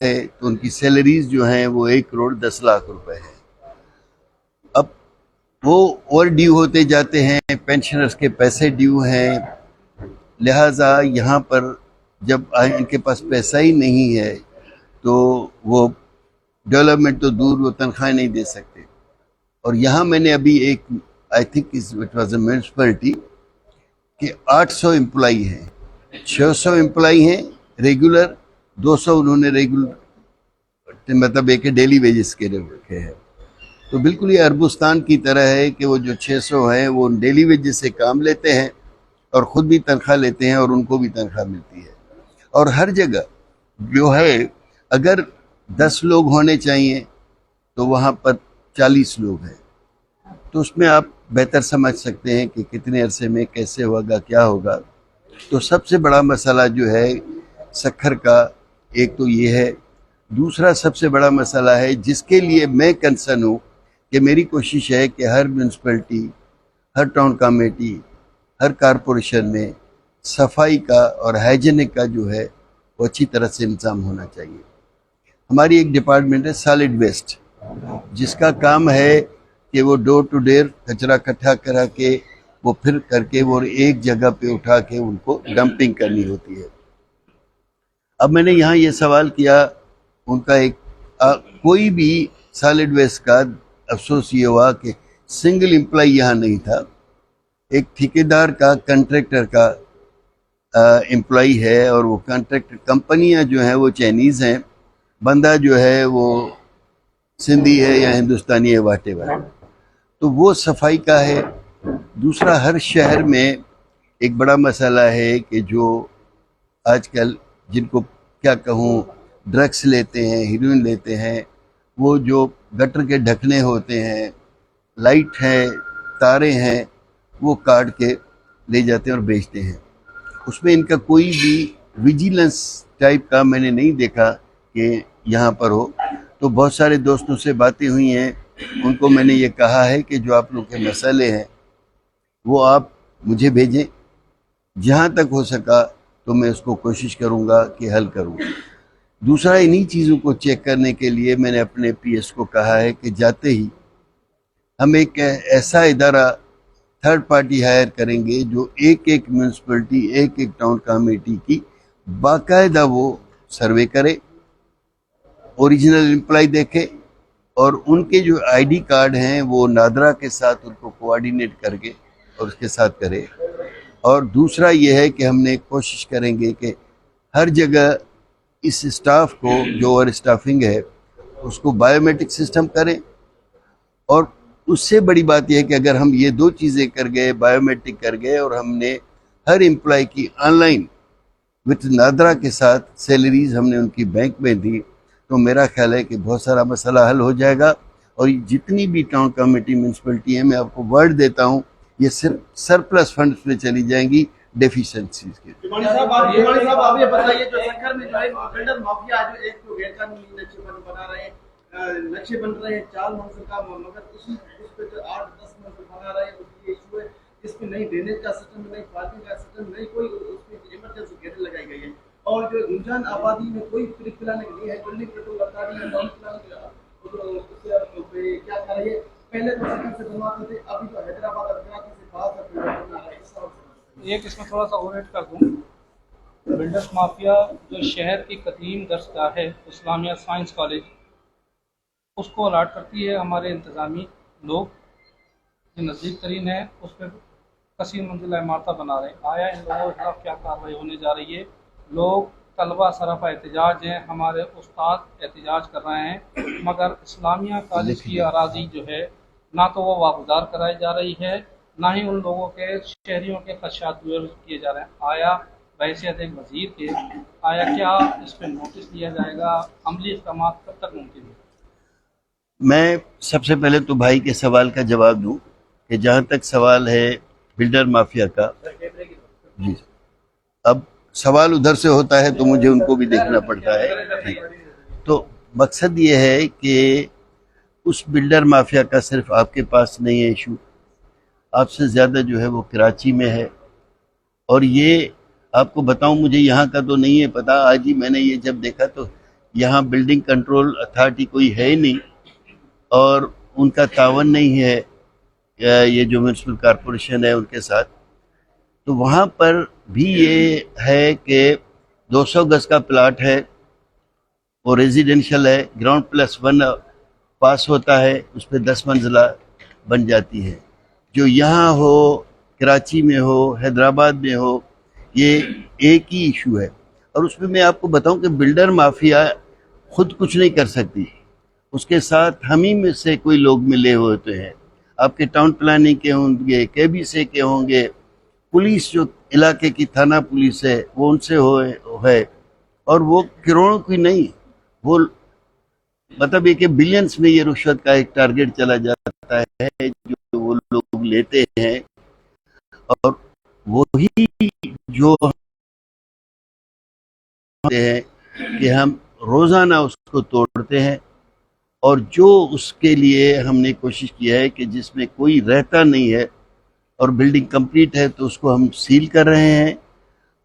ہے تو ان کی سیلریز جو ہیں وہ 1,10,00,000 روپے ہیں. اب وہ اور ڈیو ہوتے جاتے ہیں، پینشنرز کے پیسے ڈیو ہیں، لہٰذا یہاں پر جب ان کے پاس پیسہ ہی نہیں ہے تو وہ ڈیولپمنٹ تو دور، وہ تنخواہیں نہیں دے سکتے. اور یہاں میں نے ابھی ایک I think it was a municipality کہ 800 امپلائی ہیں، 600 امپلائی ہیں ریگولر، 200 انہوں نے ریگولر مطلب ایک ڈیلی ویجز کے رکھے ہیں. تو بالکل یہ عربستان کی طرح ہے کہ وہ جو 600 ہیں وہ ڈیلی ویجز سے کام لیتے ہیں اور خود بھی تنخواہ لیتے ہیں اور ان کو بھی تنخواہ ملتی ہے. اور ہر جگہ جو ہے اگر 10 لوگ ہونے چاہیے تو وہاں پر 40 لوگ ہیں. تو اس میں آپ بہتر سمجھ سکتے ہیں کہ کتنے عرصے میں کیسے ہوگا، کیا ہوگا. تو سب سے بڑا مسئلہ جو ہے سکھر کا ایک تو یہ ہے. دوسرا سب سے بڑا مسئلہ ہے جس کے لیے میں کنسرن ہوں کہ میری کوشش ہے کہ ہر میونسپلٹی، ہر ٹاؤن کمیٹی، ہر کارپوریشن میں صفائی کا اور ہائیجینک کا جو ہے وہ اچھی طرح سے انتظام ہونا چاہیے. ہماری ایک ڈپارٹمنٹ ہے سالڈ ویسٹ، جس کا کام ہے کہ وہ ڈور ٹو ڈور کچرا اکٹھا کرا کے وہ پھر کر کے وہ ایک جگہ پہ اٹھا کے ان کو ڈمپنگ کرنی ہوتی ہے. اب میں نے یہاں یہ سوال کیا ان کا ایک کوئی بھی سالڈ ویسٹ کا، افسوس یہ ہوا کہ سنگل امپلائی یہاں نہیں تھا. ایک ٹھیکیدار کا، کنٹریکٹر کا امپلائی ہے اور وہ کنٹریکٹر کمپنیاں جو ہیں وہ چائنیز ہیں، بندہ جو ہے وہ سندھی ہے یا ہندوستانی ہے واٹ ایور. تو وہ صفائی کا ہے. دوسرا ہر شہر میں ایک بڑا مسئلہ ہے کہ جو آج کل جن کو کیا کہوں ڈرگس لیتے ہیں، ہیروئن لیتے ہیں، وہ جو گٹر کے ڈھکنے ہوتے ہیں، لائٹ ہیں، تاریں ہیں، وہ کاٹ کے لے جاتے ہیں اور بیچتے ہیں. اس میں ان کا کوئی بھی ویجیلنس ٹائپ کا میں نے نہیں دیکھا کہ یہاں پر ہو. تو بہت سارے دوستوں سے باتیں ہوئی ہیں، ان کو میں نے یہ کہا ہے کہ جو آپ لوگ کے مسئلے ہیں وہ آپ مجھے بھیجیں، جہاں تک ہو سکا تو میں اس کو کوشش کروں گا کہ حل کروں. دوسرا انہی چیزوں کو چیک کرنے کے لیے میں نے اپنے پی ایس کو کہا ہے کہ جاتے ہی ہم ایک ایسا ادارہ تھرڈ پارٹی ہائر کریں گے جو ایک میونسپلٹی، ایک ٹاؤن کمیٹی کی باقاعدہ وہ سروے کرے، اوریجنل امپلائی دیکھے اور ان کے جو آئی ڈی کارڈ ہیں وہ نادرا کے ساتھ ان کو کوآرڈینیٹ کر کے اور اس کے ساتھ کرے. اور دوسرا یہ ہے کہ ہم نے کوشش کریں گے کہ ہر جگہ اس اسٹاف کو جو اوور اسٹافنگ ہے اس کو بائیو میٹرک سسٹم کریں. اور اس سے بڑی بات یہ ہے کہ اگر ہم یہ 2 چیزیں کر گئے، بائیو میٹرک کر گئے اور ہم نے ہر امپلائی کی آن لائن وتھ نادرا کے ساتھ سیلریز ہم نے ان کی بینک میں دی، تو میرا خیال ہے کہ بہت سارا مسئلہ حل ہو جائے گا. اور جتنی بھی ٹاؤن کمیٹی میونسپلٹی ہیں، میں آپ کو ورڈ دیتا ہوں، یہ صرف سرپلس فنڈز میں چلی جائیں گی ڈیفیشنسیز کے. صاحب آپ یہ بتائیے جو سکھر میں جو ہے بلڈر مافیا جو ایک تو غیر قانونی نقشے بنا رہے ہیں، نقشے بن رہے ہیں 4 منزل کا، مگر اس پہ جو 8-10 منزل بنا رہے ہیں اس کی ایشو ہے. اس میں نئی ڈرینیج کا سسٹم، نئی پارکنگ کا سسٹم، نئی کوئی اس میں ایمرجنسی گیٹ لگائی گئی ہے. اور جو رمضان آبادی میں کوئی فری پلاننگ نہیں ہے، بلڈنگ پیٹرول اتاری ہے، ڈاؤن پلاننگ کیا کر رہی ہے. پہلے تو سکھر سے بنواتے تھے، ابھی تو حیدرآباد اور کراچی سے باہر بنا رہا ہے. ایک اس میں تھوڑا سا اور ایڈ کر دوں، بلڈرز مافیا جو شہر کی قدیم درسگاہ ہے اسلامیہ سائنس کالج، اس کو الاٹ کرتی ہے ہمارے انتظامی لوگ جو نزدیک ترین ہے، اس پہ کثیر منزلہ عمارتیں بنا رہے ہیں. آیا ان لوگوں کے خلاف کیا کارروائی ہونے جا رہی ہے؟ لوگ طلبہ سرپا احتجاج ہیں، ہمارے استاد احتجاج کر رہے ہیں، مگر اسلامیہ کالج کی اراضی جو ہے نہ تو وہ واگزار کرائی جا رہی ہے، نہ ہی ان لوگوں کے شہریوں کے خدشات دور کیے جا رہے ہیں. آیا بحیثیت ایک وزیر کے آیا کیا اس پہ نوٹس لیا جائے گا؟ عملی اقدامات کب تک ممکن ہے؟ میں سب سے پہلے تو بھائی کے سوال کا جواب دوں کہ جہاں تک سوال ہے بلڈر مافیا کا، جی اب سوال ادھر سے ہوتا ہے تو مجھے ان کو بھی دیکھنا پڑتا ہے. تو مقصد یہ ہے کہ اس بلڈر مافیا کا صرف آپ کے پاس نہیں ہے ایشو، آپ سے زیادہ جو ہے وہ کراچی میں ہے. اور یہ آپ کو بتاؤں، مجھے یہاں کا تو نہیں ہے پتہ، آج ہی میں نے یہ جب دیکھا تو यहाँ बिल्डिंग कंट्रोल अथॉरिटी कोई है ही नहीं और उनका तावन नहीं है ये जो म्यूनसिपल कॉरपोरेशन है उनके साथ। तो वहाँ पर भी ये है कि 200 गज का प्लाट है, वो रेजिडेंशियल है, ग्राउंड प्लस 1 पास होता है, उस पर 10 मंजिला बन जाती है। जो यहाँ हो, कराची में हो, हैदराबाद में हो, ये एक ही इशू है। और उसमें मैं आपको बताऊं कि बिल्डर माफिया खुद कुछ नहीं कर सकती, उसके साथ हम ही में से कोई लोग मिले होते हैं। आपके टाउन प्लानिंग के होंगे, केबीसी के होंगे, पुलिस जो इलाके की थाना पुलिस है वो उनसे है, और वो करोड़ों की नहीं, वो मतलब ये कि बिलियंस में ये रिश्वत का एक टारगेट चला जाता है जो वो लोग लेते हैं। और वही जो हैं कि हम रोज़ाना उसको तोड़ते हैं, और जो उसके लिए हमने कोशिश किया है कि जिसमें कोई रहता नहीं है और बिल्डिंग कंप्लीट है तो उसको हम सील कर रहे हैं,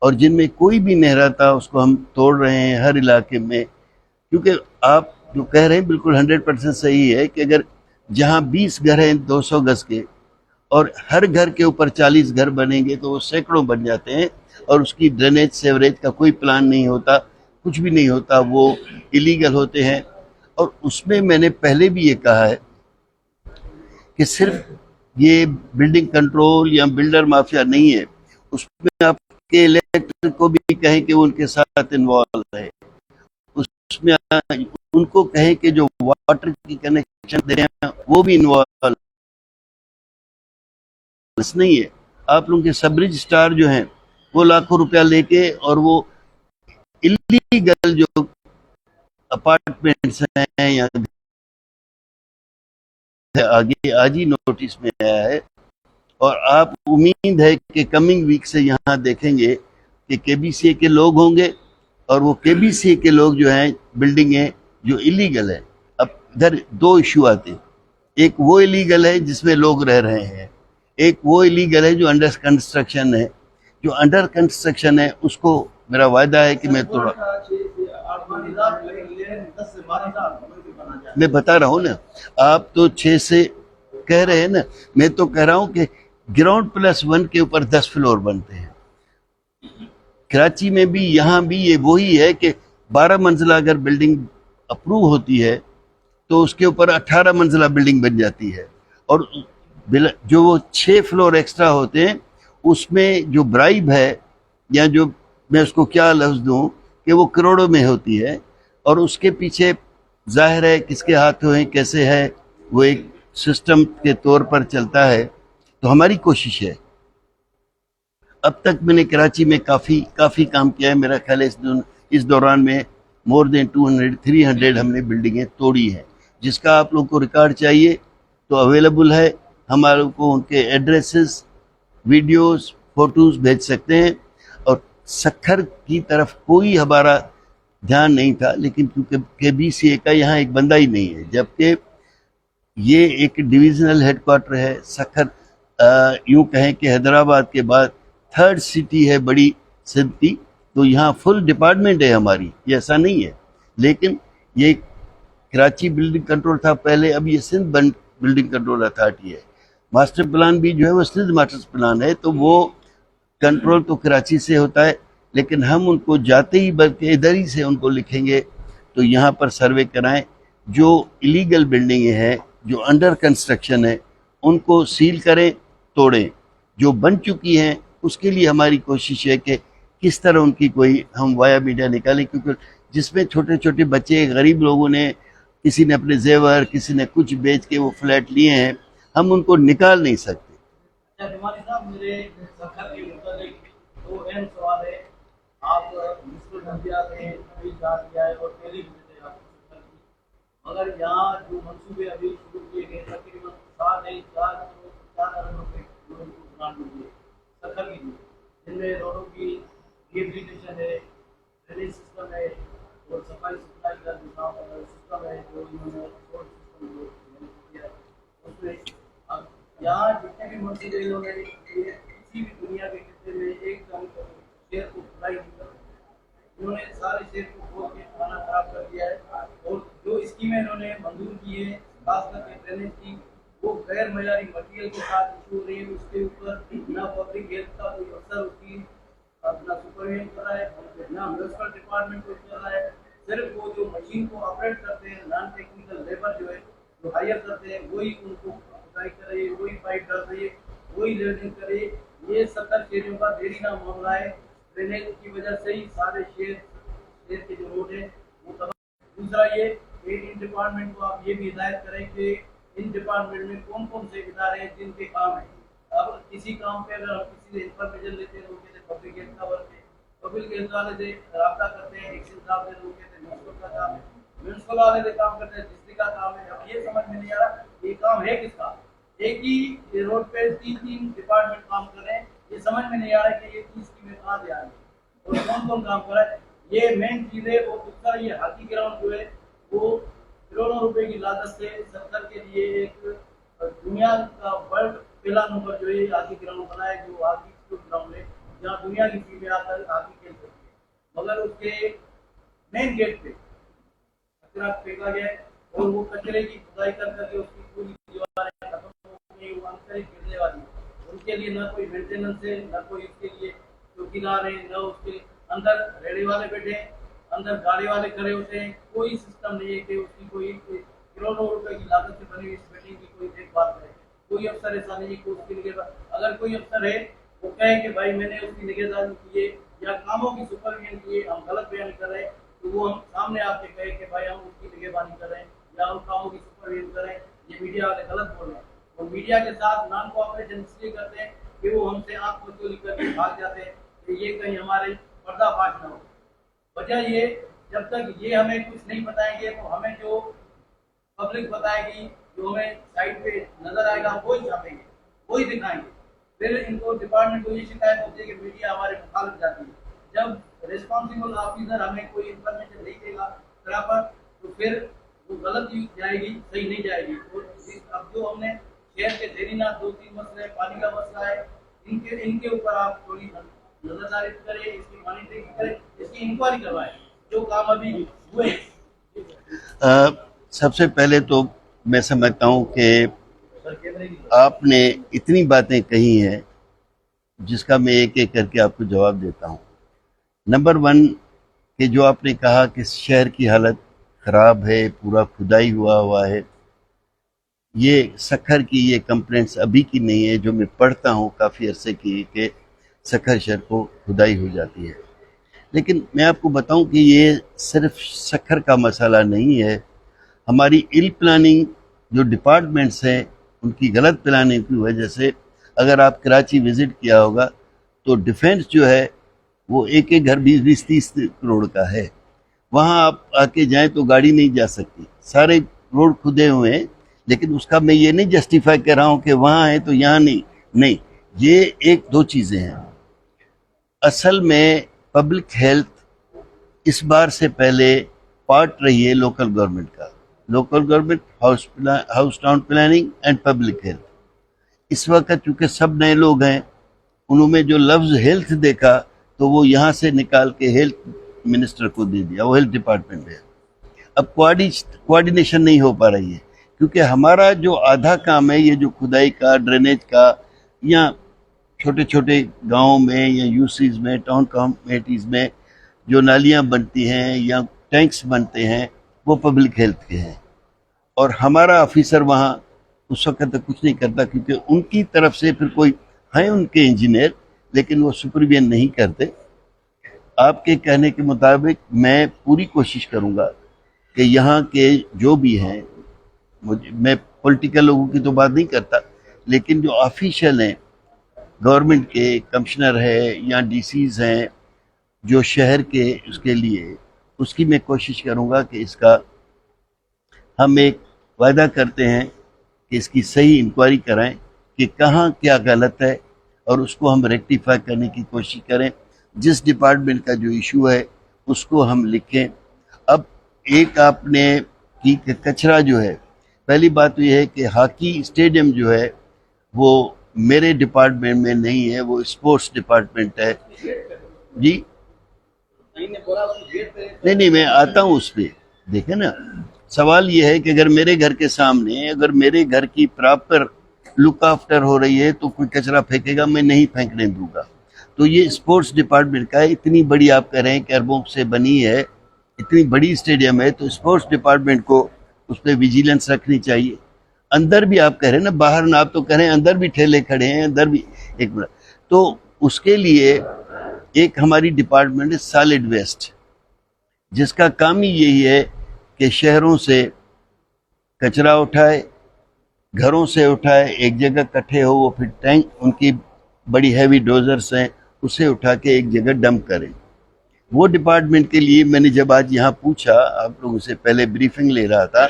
और जिनमें कोई भी नहीं रहता उसको हम तोड़ रहे हैं हर इलाके में। क्योंकि आप जो कह रहे हैं बिल्कुल 100% सही है कि अगर जहाँ 20 घर हैं 200 गज के और हर घर के ऊपर 40 घर बनेंगे तो वो सैकड़ों बन जाते हैं, और उसकी ड्रेनेज सेवरेज का कोई प्लान नहीं होता, कुछ भी नहीं होता, वो इलीगल होते हैं। और उसमें मैंने पहले भी ये कहा है कि सिर्फ ये बिल्डिंग कंट्रोल या बिल्डर माफिया नहीं है, उसमें आपके इलेक्ट्रिक को भी कहें कि वो उनके साथ इन्वॉल्व है, उसमें उनको कहें कि जो वाटर की कनेक्शन दे रहे हैं वो भी इन्वॉल्व नहीं है। आप लोगों के सबरिज स्टार जो हैं वो लाखों रुपया लेके और वो इलीगल जो अपार्टमेंट्स हैं या आगे आज ही नोटिस में आया है, और आप उम्मीद है कि कमिंग वीक से यहाँ देखेंगे कि केबीसी के लोग होंगे, और वो केबीसी के लोग जो हैं बिल्डिंगें जो इलीगल है। अब इधर दो इशू आते हैं, एक वो इलीगल है जिसमें लोग रह रहे हैं, एक वो इलीगल है जो अंडर कंस्ट्रक्शन है। जो अंडर कंस्ट्रक्शन है उसको मेरा वायदा है कि मैं बता रहा हूँ ना, आप तो 6 से कह रहे हैं ना, मैं तो कह रहा हूँ कि ग्राउंड प्लस 1 के ऊपर 10 फ्लोर बनते हैं। कराची में भी यहाँ भी ये वही है कि 12 मंजिला अगर बिल्डिंग अप्रूव होती है तो उसके ऊपर 18 मंजिला बिल्डिंग बन जाती है, और जो वो 6 फ्लोर एक्स्ट्रा होते हैं उसमें जो ब्राइब है, या जो मैं उसको क्या लफ्ज़ दूँ कि वो करोड़ों में होती है, और उसके पीछे जाहिर है किसके हाथों है कैसे है, वो एक सिस्टम के तौर पर चलता है। तो हमारी कोशिश है, अब तक मैंने कराची में काफ़ी काम किया है, मेरा ख्याल है इस दौरान में मोर देन 200-300 हमने बिल्डिंगें तोड़ी हैं, जिसका आप लोग को रिकॉर्ड चाहिए तो अवेलेबल है। हमारे को उनके एड्रेसेस, वीडियोस, फोटोज भेज सकते हैं। और सखर की तरफ कोई हमारा ध्यान नहीं था, लेकिन क्योंकि केबीसी का यहाँ एक बंदा ही नहीं है, जबकि ये एक डिविजनल हेडक्वार्टर है। सखर यूं कहें कि हैदराबाद के बाद 3rd सिटी है बड़ी सिंध की, तो यहाँ फुल डिपार्टमेंट है हमारी, ये ऐसा नहीं है। लेकिन ये कराची बिल्डिंग कंट्रोल था पहले, अब ये सिंध बिल्डिंग कंट्रोल अथॉरिटी है। मास्टर प्लान भी जो है वो सिंध मास्टर प्लान है, तो वो कंट्रोल तो कराची से होता है, लेकिन हम उनको जाते ही बल्कि इधर ही से उनको लिखेंगे तो यहाँ पर सर्वे कराएं, जो इलीगल बिल्डिंगें हैं, जो अंडर कंस्ट्रक्शन है, उनको सील करें, तोड़ें। जो बन चुकी हैं उसके लिए हमारी कोशिश है कि किस तरह उनकी कोई हम वाया मीडिया निकालें, क्योंकि जिसमें छोटे छोटे बच्चे, गरीब लोगों ने, किसी ने अपने जेवर, किसी ने कुछ बेच के वो फ्लैट लिए हैं, हम उनको निकाल नहीं सकते। हमारे साहब मेरे सखर के मुताबिक दो अहम सवाल है। आप म्युनिसिपल मीडिया में अभी जा दिया है और पहले भी मिले आपको सखर की, मगर यहाँ जो मंसूबे अभी शुरू किए गए तकरीबन 4 अरब रुपए ग्रांट मिली है सखर की, जिनमें रोडों की रिहेबिलिटेशन है, ड्रेनेज सिस्टम है और सफाई सप्लाई का जो सिस्टम है, जो इन्होंने रोड सिस्टम जो किया है उसमें यहाँ जितने भी मंसूबे इन्होंने किसी भी दुनिया के खिते में एक शेर को खुदाई नहीं कर, इन्होंने सारे शेर को खोल के खाना खराब कर दिया स्कीमें इन्होंने मंजूर की है, खास करके ड्रेनेज की, वो गैर मयारी मटेरियल के साथ इशू हो रही है। उसके ऊपर ना पब्लिक हेल्थ का कोई अफसर उसकी अपना सुपरविजन कर रहा है, ना म्यूनिसिपल डिपार्टमेंट कुछ कर रहा है। सिर्फ वो जो मशीन को ऑपरेट करते हैं, नॉन टेक्निकल लेबर जो है जो हायर करते हैं, वही उनको खुदाई कर रही है, वही पाइप डाल रही है, वही लेवलिंग कर रही है। ये 70 शहरों का देरीना मामला है। ड्रेनेज की वजह से ही सारे शहर के जो रोड है वो तबाह। दूसरा ये इन डिपार्टमेंट को आप ये भी हिदायत करें कि इन डिपार्टमेंट में कौन कौन से इदारे हैं जिनके काम है। अब किसी काम पे अगर हम किसी से इंफॉर्मेशन लेते हैं, लोग पब्लिक हेल्थ का वर्क है, पब्लिक हेल्थ वाले से रब्ता करते हैं, एक्शन साहब से लोग कहते हैं म्यूनिसिपल का काम है, म्यूनिसिपल वाले से काम करते हैं, डिस्ट्रिक्ट का काम है। अब ये समझ में नहीं आ रहा ये काम है किसका। एक ही रोड पे 3 डिपार्टमेंट काम कर रहे हैं, ये समझ में नहीं आ रहा है कि ये 30 स्कीमें कहाँ से आ रही है और कौन कौन काम कर रहा है। ये मेन चीज है। और दूसरा ये हॉकी ग्राउंड जो है वो करोड़ों रुपए की लागत से 70 के लिए एक दुनिया का वर्ल्ड पहला नंबर जो है हॉकी ग्राउंड बना है, जो हॉकी ग्राउंड है जहाँ दुनिया की टीमें आकर हॉकी खेल सकती है। मगर उसके मेन गेट पे कचरा फेंका गया है और वो कचरे की खुदाई कर करके उसकी पूरी दीवारें खत्म हो गई, वो अंतर गिरने वाली है। उनके लिए ना कोई मेंटेनेंस है, ना कोई इसके लिए चौकीदार है, ना उसके अंदर रेडी वाले बैठे हैं, अंदर गाड़ी वाले खड़े होते हैं। कोई सिस्टम नहीं है कि उसकी कोई करोड़ों रुपए की लागत से बनी हुई इस बिल्डिंग की कोई देखभाल करे। कोई अफसर ऐसा नहीं है कि उसकी निगरानी, अगर कोई अफसर है वो कहे कि भाई मैंने उसकी निगरानी की है या कामों की सुपरविजन की है, हम गलत बयान कर रहे हैं, तो वो हम सामने आके कहे कि भाई हम उसकी निगरानी कर रहे हैं या हम कामों की सुपरविजन कर रहे हैं, ये मीडिया वाले गलत बोल रहे हैं। और मीडिया के साथ नॉन कोऑपरेशन इसलिए करते हैं कि वो हमसे आंख मचोली करके भाग जाते हैं कि ये कहीं हमारे पर्दाफाश न हो। वजह ये जब तक ये हमें कुछ नहीं बताएंगे तो हमें जो पब्लिक बताएगी, जो हमें साइट पे नजर आएगा वही छापेंगे, वही दिखाएंगे। फिर इनको डिपार्टमेंट को ये शिकायत होती है कि मीडिया हमारे मुखालिफ जाती है। जब रिस्पॉन्सिबल ऑफिसर हमें कोई इंफॉर्मेशन नहीं देगा बराबर, तो फिर वो गलत ही जाएगी, सही नहीं जाएगी। और अब जो हमने शहर के देरीना 2-3 मसले, पानी का मसला है, इनके ऊपर आप थोड़ी नजरदारी करें, इसकी मॉनिटरिंग करें, इसकी इंक्वायरी करवाएं जो काम अभी हुए। सबसे पहले तो मैं समझता हूँ कि आपने इतनी बातें कही हैं जिसका मैं एक एक करके आपको जवाब देता हूँ। नंबर 1 कि जो आपने कहा कि शहर की हालत ख़राब है, पूरा खुदाई हुआ है, ये सखर की ये कंप्लेंट्स अभी की नहीं है, जो मैं पढ़ता हूँ काफ़ी अरसे की कि सखर शहर को खुदाई हो जाती है। लेकिन मैं आपको बताऊं कि ये सिर्फ सखर का मसला नहीं है। हमारी इल प्लानिंग जो डिपार्टमेंट्स हैं उनकी गलत प्लानिंग की वजह से, अगर आप कराची विज़िट किया होगा तो डिफेंस जो है वो एक एक घर 20-30 करोड़ का है। वहाँ आप आके जाएं तो गाड़ी नहीं जा सकती, सारे रोड खुदे हुए हैं। लेकिन उसका मैं ये नहीं जस्टिफाई कर रहा हूँ कि वहाँ है तो यहाँ नहीं, ये 1-2 चीज़ें हैं। असल में पब्लिक हेल्थ इस बार से पहले पार्ट रही है लोकल गवर्नमेंट का, local government, house town planning and public health. इस वक्त चूँकि सब नए लोग हैं, उन्होंने जो लफ्ज़ हेल्थ देखा तो वो यहाँ से निकाल के हेल्थ मिनिस्टर को दे दिया, वो हेल्थ डिपार्टमेंट है। अब कोऑर्डिनेशन नहीं हो पा रही है क्योंकि हमारा जो आधा काम है ये जो खुदाई का, ड्रेनेज का, या छोटे छोटे गाँव में या यूसीज में, टाउन कमेटीज़ में जो नालियाँ बनती हैं या टैंक्स बनते हैं, वो पब्लिक हेल्थ के हैं। और हमारा ऑफिसर वहाँ उस वक्त तक कुछ नहीं करता क्योंकि उनकी तरफ से फिर कोई हैं उनके इंजीनियर, लेकिन वो सुपरविजन नहीं करते। आपके कहने के मुताबिक मैं पूरी कोशिश करूँगा कि यहाँ के जो भी हैं, मैं पॉलिटिकल लोगों की तो बात नहीं करता, लेकिन जो ऑफिशियल हैं, गवर्नमेंट के कमिश्नर है या डीसीज हैं जो शहर के, उसके लिए उसकी मैं कोशिश करूँगा कि इसका हम एक वायदा करते हैं कि इसकी सही इंक्वायरी कराएं कि कहाँ क्या गलत है और उसको हम रेक्टिफाई करने की कोशिश करें। जिस डिपार्टमेंट का जो इशू है उसको हम लिखें। अब एक आपने कि कचरा जो है, पहली बात तो ये है कि हॉकी स्टेडियम जो है वो मेरे डिपार्टमेंट में नहीं है, वो स्पोर्ट्स डिपार्टमेंट है जी। नहीं, मैं आता हूँ उस पर। دیکھیں نا, سوال یہ ہے کہ اگر میرے گھر کے سامنے اگر میرے گھر کی پراپر لک آفٹر ہو رہی ہے تو کوئی کچرا پھینکے گا, میں نہیں پھینکنے دوں گا. تو یہ اسپورٹس ڈپارٹمنٹ کا ہے, اتنی بڑی آپ کہہ رہے ہیں کہ اربوں سے بنی ہے, اتنی بڑی اسٹیڈیم ہے, تو اسپورٹس ڈپارٹمنٹ کو اس پہ ویجیلنس رکھنی چاہیے. اندر بھی آپ کہہ رہے ہیں نا, باہر نہ, آپ تو کہہ رہے ہیں اندر بھی ٹھیلے کھڑے ہیں, اندر بھی, ایک منٹ, تو اس کے لیے ایک ہماری ڈپارٹمنٹ ہے سالڈ ویسٹ, جس کا کام ہی یہی ہے کہ شہروں سے کچرا اٹھائے, گھروں سے اٹھائے, ایک جگہ کٹھے ہو, وہ پھر ٹینک, ان کی بڑی ہیوی ڈوزرز ہیں, اسے اٹھا کے ایک جگہ ڈمپ کریں. وہ ڈپارٹمنٹ کے لیے میں نے جب آج یہاں پوچھا, آپ لوگوں سے پہلے بریفنگ لے رہا تھا,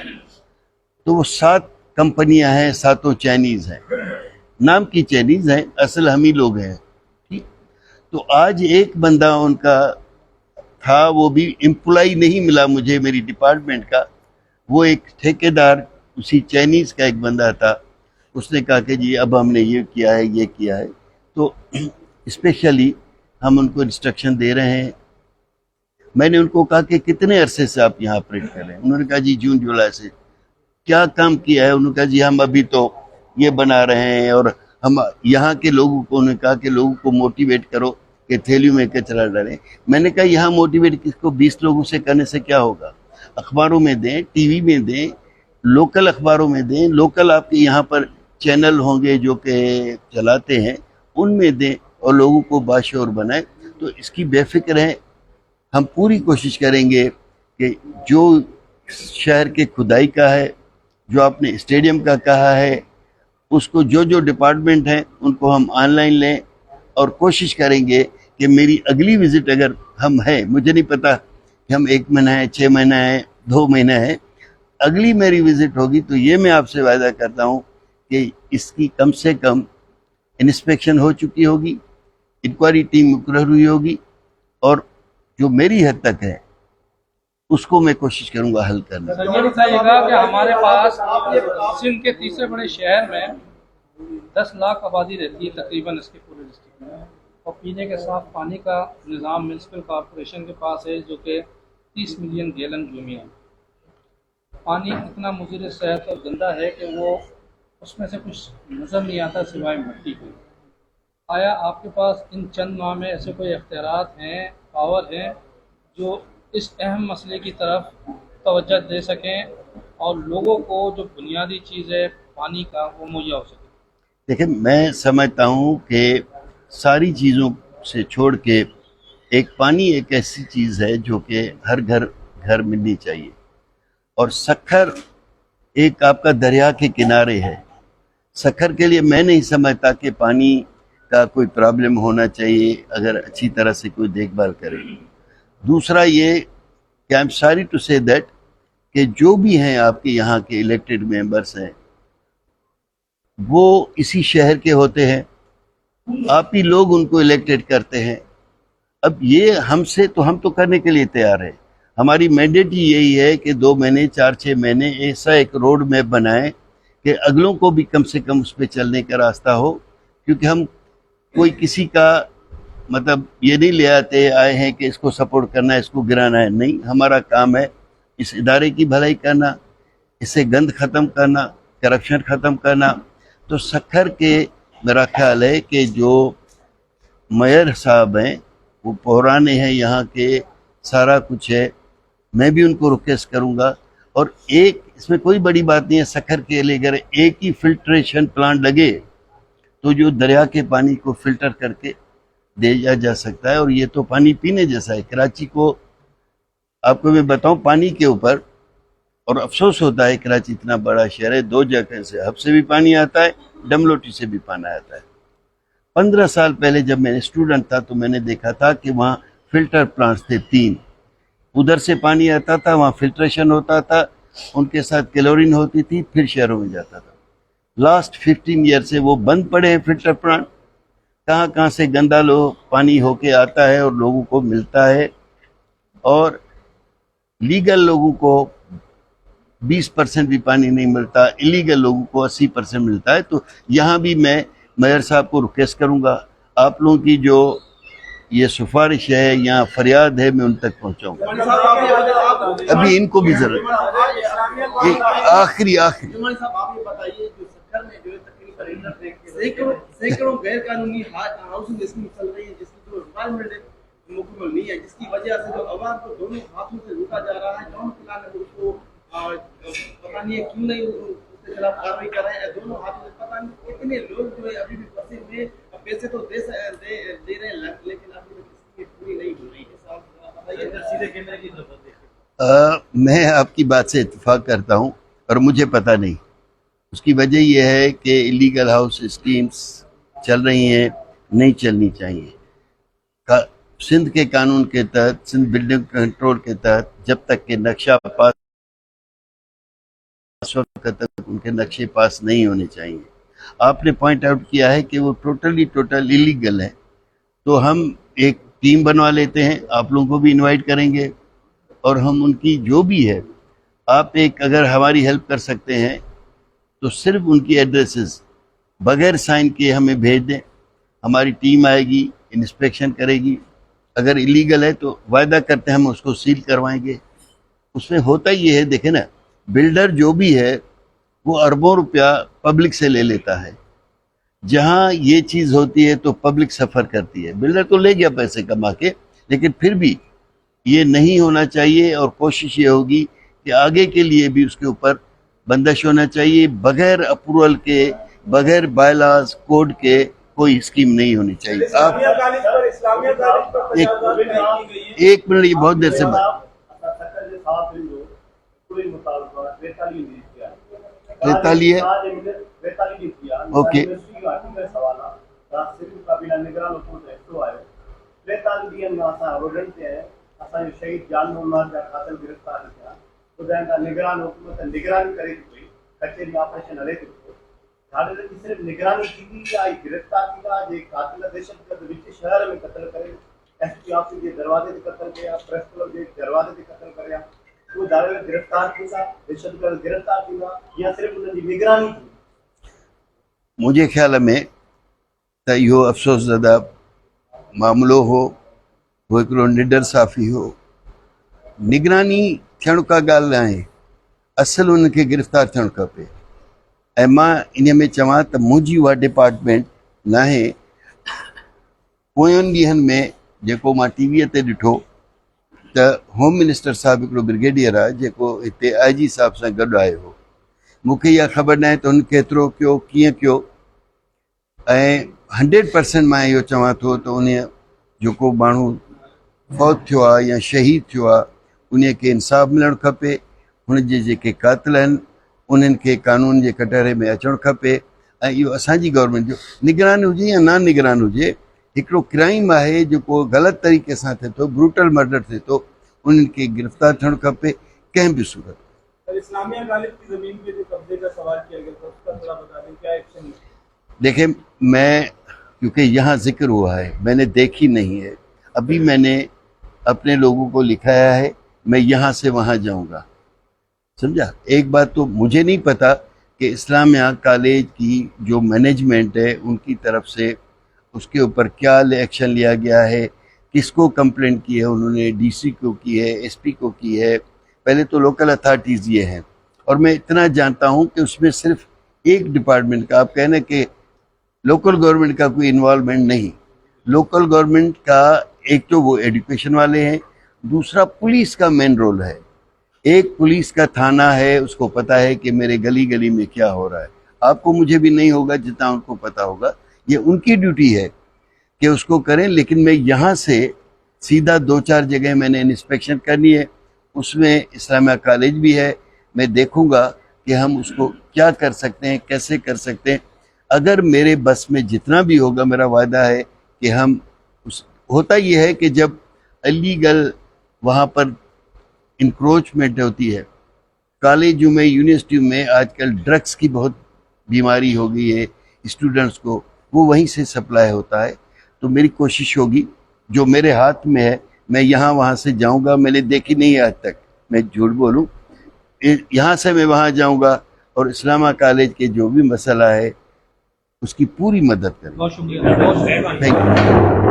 تو وہ 7 کمپنیاں ہیں, 7 چائنیز ہیں, نام کی چائنیز ہیں, اصل ہم ہی لوگ ہیں. ٹھیک, تو آج ایک بندہ ان کا تھا, وہ بھی امپلائی نہیں ملا مجھے میری ڈپارٹمنٹ کا, وہ ایک ٹھیکیدار اسی چائنیز کا ایک بندہ تھا. اس نے کہا کہ جی اب ہم نے یہ کیا ہے, یہ کیا ہے. تو اسپیشلی ہم ان کو انسٹرکشن دے رہے ہیں. میں نے ان کو کہا کہ کتنے عرصے سے آپ یہاں آپریٹ کر رہے ہیں؟ انہوں نے کہا جی جون جولائی سے. کیا کام کیا ہے؟ انہوں نے کہا جی ہم ابھی تو یہ بنا رہے ہیں, اور ہم یہاں کے لوگوں کو, انہوں نے کہا کہ لوگوں کو موٹیویٹ کرو کہ تھیلیوں میں کچرا ڈالیں. میں نے کہا یہاں موٹیویٹ کس کو, 20 لوگوں سے کرنے سے کیا ہوگا؟ اخباروں میں دیں, ٹی وی میں دیں, لوکل اخباروں میں دیں, لوکل آپ کے یہاں پر چینل ہوں گے جو کہ چلاتے ہیں, ان میں دیں, اور لوگوں کو باشعور بنائیں. تو اس کی بے فکر ہیں, ہم پوری کوشش کریں گے کہ جو شہر کے کھدائی کا ہے, جو آپ نے اسٹیڈیم کا کہا ہے, اس کو جو ڈپارٹمنٹ ہیں ان کو ہم آن لائن لیں, اور کوشش کریں گے کہ میری اگلی وزٹ اگر ہم ہیں, مجھے نہیں پتا کہ ہم 1 مہینہ ہے, 6 مہینہ ہے, 2 مہینہ ہے, اگلی میری وزٹ ہوگی تو یہ میں آپ سے وعدہ کرتا ہوں کہ اس کی کم سے کم انسپیکشن ہو چکی ہوگی, انکوائری ٹیم مقرر ہوئی ہوگی, اور جو میری حد تک ہے اس کو میں کوشش کروں گا حل کرنے. سر یہ بتائیے گا کہ ہمارے پاس سندھ کے تیسرے بڑے شہر میں 10 لاکھ آبادی رہتی ہے تقریباً اس کے پورے ڈسٹرکٹ میں, اور پینے کے صاف پانی کا نظام میونسپل کارپوریشن کے پاس ہے جو کہ 30 ملین گیلن یومی ہے. پانی اتنا مضر صحت اور گندا ہے کہ وہ اس میں سے کچھ نظر نہیں آتا سوائے مٹی کے. آیا آپ کے پاس ان چند ماہ میں ایسے کوئی اختیارات ہیں, پاور ہیں, جو اس اہم مسئلے کی طرف توجہ دے سکیں اور لوگوں کو جو بنیادی چیز ہے پانی کا وہ مہیا ہو سکے؟ دیکھیں, میں سمجھتا ہوں کہ ساری چیزوں سے چھوڑ کے ایک پانی ایک ایسی چیز ہے جو کہ ہر گھر ملنی چاہیے. اور سکھر ایک آپ کا دریا کے کنارے ہے. سکھر کے لیے میں نہیں سمجھتا کہ پانی کا کوئی پرابلم ہونا چاہیے اگر اچھی طرح سے کوئی دیکھ بھال کرے. دوسرا یہ کہ آئی ایم سوری ٹو سے دیٹ کہ جو بھی ہیں آپ کے یہاں کے الیکٹڈ ممبرس ہیں وہ اسی شہر کے ہوتے ہیں, آپ ہی لوگ ان کو الیکٹڈ کرتے ہیں. اب یہ ہم تو کرنے کے لیے تیار ہے. ہماری مینڈیٹ ہی یہی ہے کہ 2 مہینے 4-6 مہینے ایسا ایک روڈ میپ بنائیں کہ اگلوں کو بھی کم سے کم اس پہ چلنے کا راستہ ہو. کیونکہ ہم کوئی کسی کا مطلب یہ نہیں لے آئے ہیں کہ اس کو سپورٹ کرنا ہے, اس کو گرانا ہے. نہیں, ہمارا کام ہے اس ادارے کی بھلائی کرنا, اسے گند ختم کرنا, کرپشن ختم کرنا. تو سکھر کے میرا خیال ہے کہ جو میئر صاحب ہیں وہ پرانے ہیں یہاں کے, سارا کچھ ہے, میں بھی ان کو ریکویسٹ کروں گا. اور ایک اس میں کوئی بڑی بات نہیں ہے, سکھر کے لیے اگر ایک ہی فلٹریشن پلانٹ لگے تو جو دریا کے پانی کو فلٹر کر کے دیا جا سکتا ہے. اور یہ تو پانی پینے جیسا ہے. کراچی کو آپ کو میں بتاؤں پانی کے اوپر, اور افسوس ہوتا ہے کراچی اتنا بڑا شہر ہے, 2 جگہ سے ہب سے بھی پانی آتا ہے, ڈملوٹی سے بھی پانی آتا ہے. 15 سال پہلے جب میں اسٹوڈنٹ تھا تو میں نے دیکھا تھا کہ وہاں فلٹر پلانٹس تھے 3, ادھر سے پانی آتا تھا, وہاں فلٹریشن ہوتا تھا, ان کے ساتھ کلورین ہوتی تھی, پھر شہروں میں جاتا تھا. لاسٹ 15 ایئر سے وہ بند پڑے ہیں فلٹر پلانٹ. کہاں سے گندا پانی ہو کے آتا ہے اور لوگوں کو ملتا ہے, اور لیگل لوگوں کو 20% بھی پانی نہیں ملتا, انلیگل لوگوں کو 80% ملتا ہے. تو یہاں بھی میں میئر صاحب کو ریکویسٹ کروں گا, آپ لوگوں کی جو یہ سفارش ہے یا فریاد ہے، میں ان تک پہنچاؤں گا. جمانی صاحب آپ ابھی ان کو بھی ضرورت ایک آخری جمانی صاحب آپ یہ بتائیے جو سکھر میں جو ہے تقریباً سینکڑوں غیر قانونی ہاؤسنگ اسکیم چل رہی ہے جس کی جو ریکوائرمنٹ مکمل نہیں ہے، جس کی وجہ سے جو عوام کو دونوں ہاتھوں سے لوٹا جا رہا ہے. ٹاؤن پلان ہے اس کو پتہ نہیں ہے کیوں نہیں اس کے خلاف کارروائی کر رہے ہیں. دونوں ہاتھوں سے پتہ نہیں کتنے لوگ جو ہے ابھی بھی پھنسے ہوئے پیسے تو دے رہے ہیں لیکن ابھی تک اس کی پوری نہیں ہو رہی ہے. صاحب بتائیے سیدھے کیمرے کی ضرورت ہے. میں آپ کی بات سے اتفاق کرتا ہوں اور مجھے پتہ نہیں. اس کی وجہ یہ ہے کہ ایلیگل ہاؤس اسکیمز چل رہی ہیں، نہیں چلنی چاہیے. سندھ کے قانون کے تحت، سندھ بلڈنگ کنٹرول کے تحت، جب تک کہ نقشہ پاس وقت تک ان کے نقشے پاس نہیں ہونے چاہیے. آپ نے پوائنٹ آؤٹ کیا ہے کہ وہ ٹوٹل ایلیگل ہے، تو ہم ایک ٹیم بنوا لیتے ہیں، آپ لوگوں کو بھی انوائٹ کریں گے اور ہم ان کی جو بھی ہے، آپ ایک اگر ہماری ہیلپ کر سکتے ہیں تو صرف ان کی ایڈریسز بغیر سائن کیے ہمیں بھیج دیں. ہماری ٹیم آئے گی، انسپیکشن کرے گی. اگر ایلیگل ہے تو وعدہ کرتے ہیں ہم اس کو سیل کروائیں گے. اس میں ہوتا یہ ہے، دیکھیں نا، بلڈر جو بھی ہے وہ اربوں روپیہ پبلک سے لے لیتا ہے. جہاں یہ چیز ہوتی ہے تو پبلک سفر کرتی ہے. بلڈر تو لے گیا پیسے کما کے، لیکن پھر بھی یہ نہیں ہونا چاہیے اور کوشش یہ ہوگی کہ آگے کے لیے بھی اس کے اوپر بندش ہونا چاہیے. بغیر اپروول کے، بغیر بائی لاز کوڈ کے کوئی اسکیم نہیں ہونی چاہیے. آپ ایک منٹ، یہ بہت دیر سے بات. 43 اوکے. شہید جان محمد کا قاتل گرفتار کیا تو نگران حکومت نگرانی کرے تھی، کچہری آپریشن ہلے تھے. صرف نگرانی کی یا گرفتار کیا جی قاتل دہشت گرد وچ شہر میں قتل کرے. ایس پی آفس کے دروازے سے قتل کیا، پریس کلب کے دروازے سے قتل کریا. وہ دعوے گرفتار کیا، دہشت گرد گرفتار کیا یا صرف انہوں نے نگرانی کی. مجھے خیال میں त इहो अफ़सोस ज़दा मामिलो हो, वो हिकिड़ो निडर साफ़ी हो. निगरानी थियण का ॻाल्हि न आहे, असुलु उनखे गिरफ़्तार थियणु खपे. ऐं मां इन में चवां त मुंहिंजी उहा डिपार्टमेंट न आहे. पोयनि ॾींहंनि में जेको मां टीवीअ ते ॾिठो त होम मिनिस्टर साहिबु हिकिड़ो ब्रिगेडियर आहे जेको हिते IG साहिब सां गॾु आयो हो. मूंखे इहा ख़बर न आहे त हुन केतिरो कयो, कीअं कयो. ऐं 100% मां इहो चवां थो त उन जेको माण्हू फौत थियो आहे या शहीद थियो आहे उन खे इंसाफ़ मिलणु खपे. हुन जे जेके क़ातिल आहिनि उन्हनि खे कानून जे कटहरे में अचणु खपे. ऐं इहो असांजी गवर्नमेंट जो निगरानी हुजे या ना निगरान हुजे, हिकिड़ो क्राइम आहे जेको ग़लति तरीक़े सां थिए थो, ब्रूटल मर्डर थिए थो, उन्हनि खे गिरफ़्तार थियणु खपे कंहिं बि सूरत. इस्लामिया गालिब की जमीन पे जो कब्जे का सवाल किया गया था उसका थोड़ा बता दें, क्या एक्शन? देखें, मैं क्योंकि यहाँ जिक्र हुआ है, मैंने देखी नहीं है. अभी मैंने अपने लोगों को लिखाया है, मैं यहाँ से वहाँ जाऊँगा. समझा? एक बात तो मुझे नहीं पता कि इस्लामिया कॉलेज की जो मैनेजमेंट है उनकी तरफ से उसके ऊपर क्या एक्शन लिया गया है, किसको कंप्लेंट की है उन्होंने, DC को की है, SP को की है. पहले तो लोकल अथॉरिटीज़ ये हैं. और मैं इतना जानता हूँ कि उसमें सिर्फ एक डिपार्टमेंट का, आप कहना कि लोकल गवर्नमेंट का कोई इन्वॉल्वमेंट नहीं. लोकल गवर्नमेंट का एक तो वो एजुकेशन वाले हैं, दूसरा पुलिस का मेन रोल है. एक पुलिस का थाना है, उसको पता है कि मेरे गली गली में क्या हो रहा है. आपको मुझे भी नहीं होगा जितना उनको पता होगा. ये उनकी ड्यूटी है कि उसको करें. लेकिन मैं यहाँ से सीधा 2-4 जगह मैंने इंस्पेक्शन करनी है. उसमें इस्लामिया कॉलेज भी है. मैं देखूँगा कि हम उसको क्या कर सकते हैं, कैसे कर सकते हैं. अगर मेरे बस में जितना भी होगा, मेरा वादा है कि हम होता ये है कि जब इलीगल वहाँ पर इंक्रोचमेंट होती है, कॉलेजों में, यूनिवर्सिटियों में आजकल ड्रग्स की बहुत बीमारी हो गई है स्टूडेंट्स को, वो वहीं से सप्लाई होता है. तो मेरी कोशिश होगी जो मेरे हाथ में है, मैं यहाँ वहाँ से जाऊँगा. मैंने देखी नहीं आज तक, मैं झूठ बोलूँ. यहाँ से मैं वहाँ जाऊँगा और इस्लामिया कॉलेज के जो भी मसला है उसकी पूरी मदद करें. बहुत शुक्रिया. Thank you.